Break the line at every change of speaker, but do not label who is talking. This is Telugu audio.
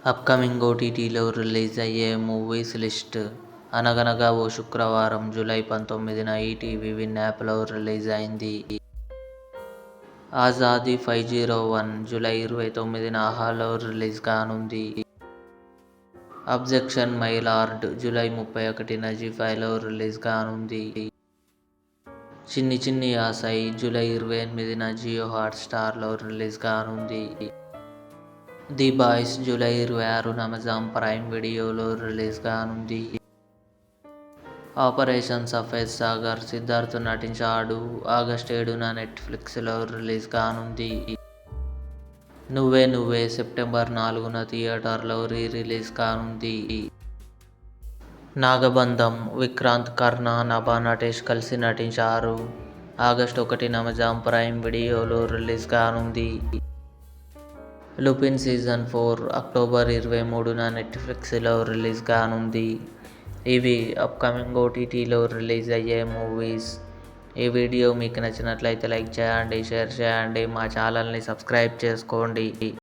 అప్కమింగ్ ఓటీటీలో రిలీజ్ అయ్యే మూవీస్ లిస్ట్. అనగనగా ఓ శుక్రవారం జూలై 19న ఈటీవీ విన్ యాప్లో రిలీజ్ అయింది. ఆజాదీ 501 జూలై 29న ఆహాలో రిలీజ్ కానుంది. అబ్జెక్షన్ మై లార్డ్ జూలై 31న జీ5లో రిలీజ్ కానుంది. చిన్ని చిన్ని ఆశై జూలై 28న జియో హాట్స్టార్లో రిలీజ్ కానుంది. ది బాయ్స్ జూలై 26న అమెజాన్ ప్రైమ్ వీడియోలో రిలీజ్ కానుంది. ఆపరేషన్ సఫేద్ సాగర్ సిద్ధార్థ్ నటించాడు. ఆగస్టు 7న నెట్ఫ్లిక్స్లో రిలీజ్ కానుంది. నువ్వే నువ్వే సెప్టెంబర్ 4న థియేటర్లో రిలీజ్ కానుంది. నాగబంధం విక్రాంత్, కర్ణ, నభా నటేష్ కలిసి నటించారు. ఆగస్టు 1న అమెజాన్ ప్రైమ్ వీడియోలో రిలీజ్ కానుంది. లుపిన్ సీజన్ 4 అక్టోబర్ 23న నెట్ఫ్లిక్స్లో రిలీజ్ కానుంది. ఇవి అప్కమింగ్ ఓటీటీలో రిలీజ్ అయ్యే మూవీస్. ఈ వీడియో మీకు నచ్చినట్లయితే లైక్ చేయండి, షేర్ చేయండి, మా ఛానల్ని సబ్స్క్రైబ్ చేసుకోండి.